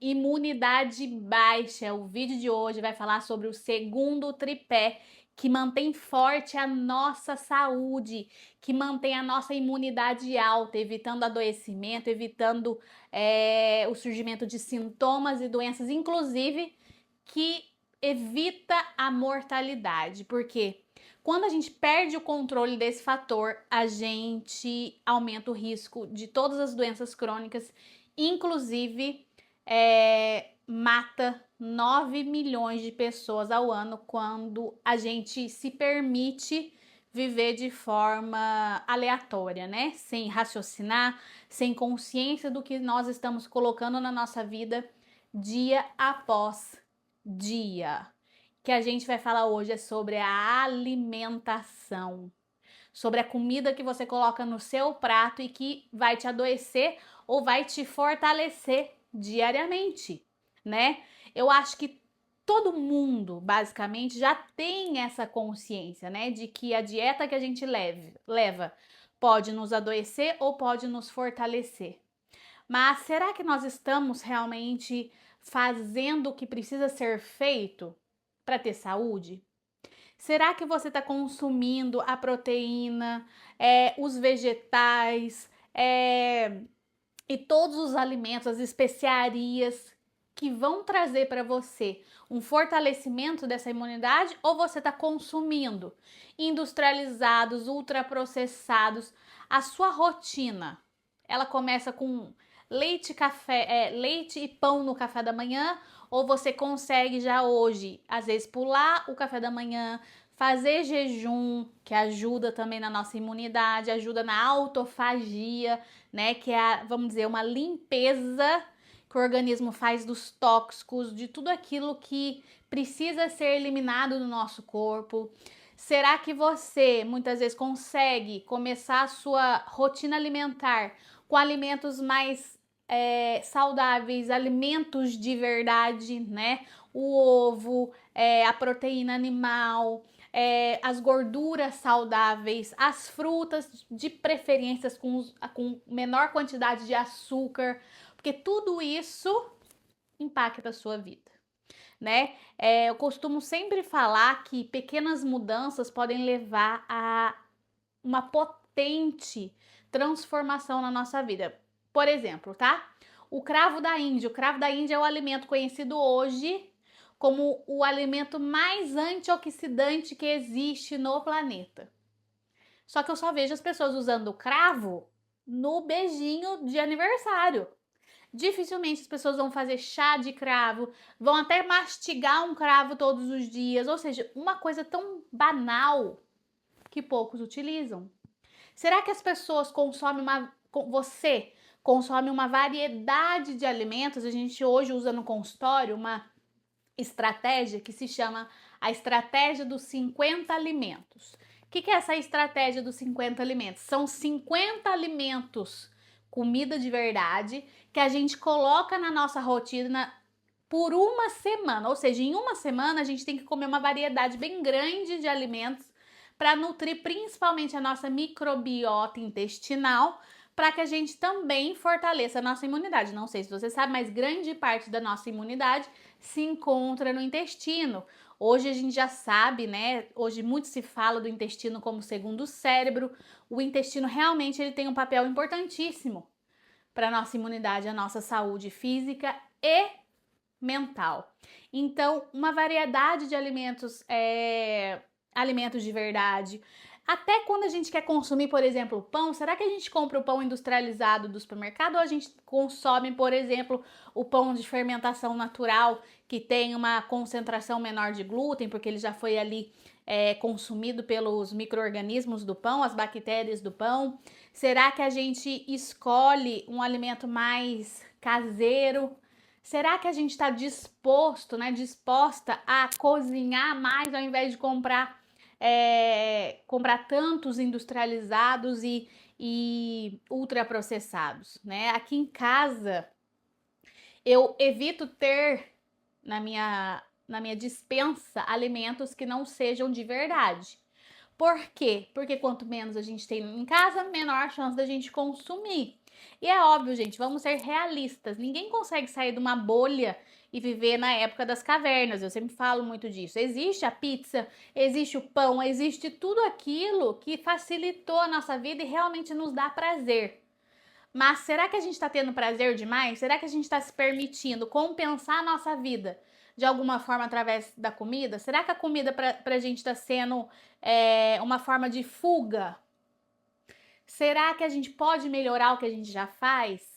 Imunidade baixa. O vídeo de hoje vai falar sobre o segundo tripé que mantém forte a nossa saúde, que mantém a nossa imunidade alta, evitando adoecimento, evitando o surgimento de sintomas e doenças, inclusive que evita a mortalidade. Porque quando a gente perde o controle desse fator, a gente aumenta o risco de todas as doenças crônicas, inclusive mata 9 milhões de pessoas ao ano quando a gente se permite viver de forma aleatória, né? Sem raciocinar, sem consciência do que nós estamos colocando na nossa vida dia após dia. O que a gente vai falar hoje é sobre a alimentação, sobre a comida que você coloca no seu prato e que vai te adoecer ou vai te fortalecer diariamente, né? Eu acho que todo mundo, basicamente, já tem essa consciência, né, de que a dieta que a gente leva pode nos adoecer ou pode nos fortalecer. Mas será que nós estamos realmente fazendo o que precisa ser feito para ter saúde? Será que você está consumindo a proteína, os vegetais, e todos os alimentos, as especiarias que vão trazer para você um fortalecimento dessa imunidade, ou você está consumindo industrializados, ultraprocessados? A sua rotina, ela começa com leite e pão no café da manhã, ou você consegue já hoje, às vezes, pular o café da manhã, fazer jejum, que ajuda também na nossa imunidade, ajuda na autofagia, né? Que é, vamos dizer, uma limpeza que o organismo faz dos tóxicos, de tudo aquilo que precisa ser eliminado do nosso corpo. Será que você muitas vezes consegue começar a sua rotina alimentar com alimentos mais saudáveis, alimentos de verdade, né? O ovo, a proteína animal, as gorduras saudáveis, as frutas de preferências com menor quantidade de açúcar, porque tudo isso impacta a sua vida, né? Eu costumo sempre falar que pequenas mudanças podem levar a uma potente transformação na nossa vida. Por exemplo, tá? O cravo da Índia. O cravo da Índia é o alimento conhecido hoje como o alimento mais antioxidante que existe no planeta. Só que eu só vejo as pessoas usando o cravo no beijinho de aniversário. Dificilmente as pessoas vão fazer chá de cravo, vão até mastigar um cravo todos os dias, ou seja, uma coisa tão banal que poucos utilizam. Será que as pessoas você consome uma variedade de alimentos? A gente hoje usa no consultório uma estratégia que se chama a estratégia dos 50 alimentos. O que é essa estratégia dos 50 alimentos? São 50 alimentos, comida de verdade, que a gente coloca na nossa rotina por uma semana. Ou seja, em uma semana a gente tem que comer uma variedade bem grande de alimentos para nutrir principalmente a nossa microbiota intestinal, para que a gente também fortaleça a nossa imunidade. Não sei se você sabe, mas grande parte da nossa imunidade se encontra no intestino. Hoje a gente já sabe, né? Hoje muito se fala do intestino como segundo cérebro. O intestino realmente ele tem um papel importantíssimo para a nossa imunidade, a nossa saúde física e mental. Então, uma variedade de alimentos, alimentos de verdade. Até quando a gente quer consumir, por exemplo, pão, será que a gente compra o pão industrializado do supermercado ou a gente consome, por exemplo, o pão de fermentação natural, que tem uma concentração menor de glúten, porque ele já foi ali consumido pelos micro-organismos do pão, as bactérias do pão? Será que a gente escolhe um alimento mais caseiro? Será que a gente está disposto, né, disposta a cozinhar mais ao invés de comprar tantos industrializados e ultraprocessados, né? Aqui em casa eu evito ter na minha dispensa alimentos que não sejam de verdade. Por quê? Porque quanto menos a gente tem em casa, menor a chance da gente consumir. E é óbvio, gente, vamos ser realistas. Ninguém consegue sair de uma bolha e viver na época das cavernas. Eu sempre falo muito disso. Existe a pizza, existe o pão, existe tudo aquilo que facilitou a nossa vida e realmente nos dá prazer. Mas será que a gente está tendo prazer demais? Será que a gente está se permitindo compensar a nossa vida de alguma forma através da comida? Será que a comida para a gente está sendo uma forma de fuga? Será que a gente pode melhorar o que a gente já faz?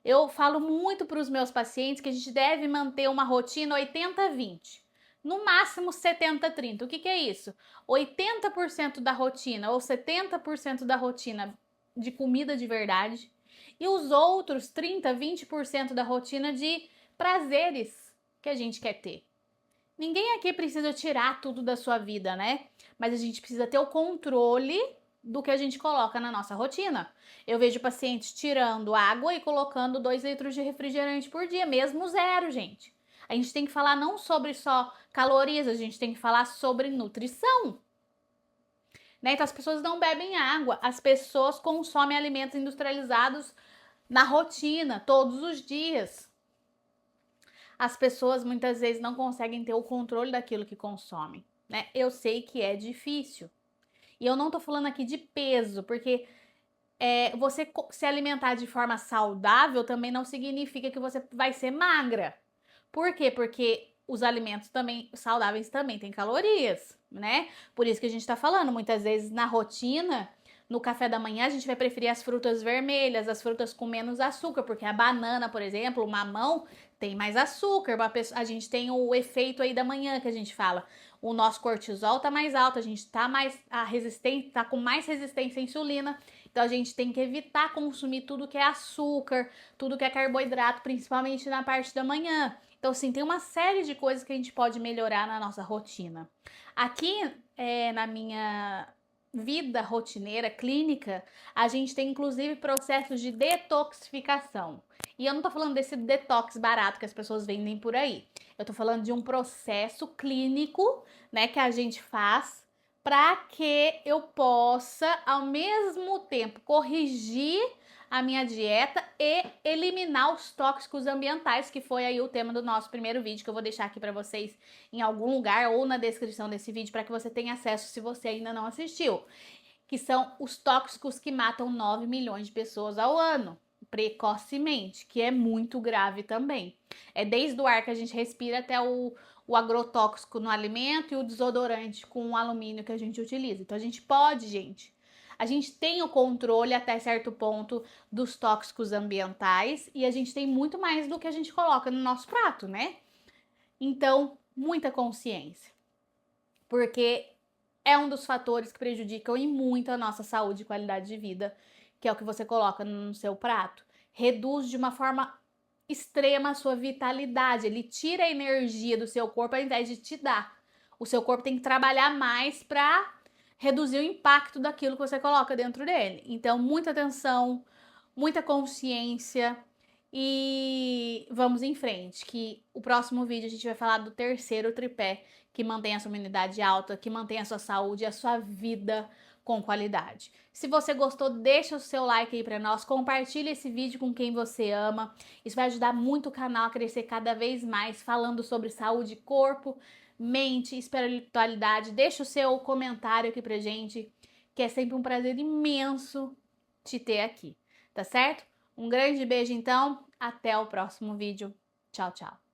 Eu falo muito para os meus pacientes que a gente deve manter uma rotina 80-20. No máximo 70-30. O que é isso? 80% da rotina ou 70% da rotina de comida de verdade e os outros 30-20% da rotina de prazeres que a gente quer ter. Ninguém aqui precisa tirar tudo da sua vida, né? Mas a gente precisa ter o controle do que a gente coloca na nossa rotina. Eu vejo pacientes tirando água e colocando 2 litros de refrigerante por dia, mesmo zero, gente. A gente tem que falar não sobre só calorias, a gente tem que falar sobre nutrição. Né? Então as pessoas não bebem água, as pessoas consomem alimentos industrializados na rotina, todos os dias. As pessoas muitas vezes não conseguem ter o controle daquilo que consomem, né? Eu sei que é difícil. E eu não tô falando aqui de peso, porque você se alimentar de forma saudável também não significa que você vai ser magra. Por quê? Porque os alimentos também saudáveis também têm calorias, né? Por isso que a gente tá falando, muitas vezes na rotina, no café da manhã, a gente vai preferir as frutas vermelhas, as frutas com menos açúcar, porque a banana, por exemplo, o mamão tem mais açúcar. A gente tem o efeito aí da manhã que a gente fala. O nosso cortisol tá mais alto, a gente tá mais resistente, tá com mais resistência à insulina. Então a gente tem que evitar consumir tudo que é açúcar, tudo que é carboidrato, principalmente na parte da manhã. Então, assim, tem uma série de coisas que a gente pode melhorar na nossa rotina. Aqui, na minha vida rotineira clínica, a gente tem inclusive processos de detoxificação. E eu não tô falando desse detox barato que as pessoas vendem por aí. Eu tô falando de um processo clínico, né, que a gente faz para que eu possa, ao mesmo tempo, corrigir a minha dieta e eliminar os tóxicos ambientais, que foi aí o tema do nosso primeiro vídeo, que eu vou deixar aqui para vocês em algum lugar ou na descrição desse vídeo para que você tenha acesso se você ainda não assistiu, que são os tóxicos que matam 9 milhões de pessoas ao ano, precocemente, que é muito grave também. É desde o ar que a gente respira até o agrotóxico no alimento e o desodorante com o alumínio que a gente utiliza. Então a gente pode, gente, a gente tem o controle até certo ponto dos tóxicos ambientais e a gente tem muito mais do que a gente coloca no nosso prato, né? Então, muita consciência. Porque é um dos fatores que prejudicam e muito a nossa saúde e qualidade de vida, que é o que você coloca no seu prato. Reduz de uma forma extrema a sua vitalidade, ele tira a energia do seu corpo ao invés de te dar. O seu corpo tem que trabalhar mais para reduzir o impacto daquilo que você coloca dentro dele. Então, muita atenção, muita consciência e vamos em frente, que o próximo vídeo a gente vai falar do terceiro tripé que mantém a sua imunidade alta, que mantém a sua saúde e a sua vida com qualidade. Se você gostou, deixa o seu like aí para nós, compartilha esse vídeo com quem você ama. Isso vai ajudar muito o canal a crescer cada vez mais, falando sobre saúde, corpo, mente, espiritualidade. Deixa o seu comentário aqui pra gente, que é sempre um prazer imenso te ter aqui, tá certo? Um grande beijo então, até o próximo vídeo. Tchau, tchau.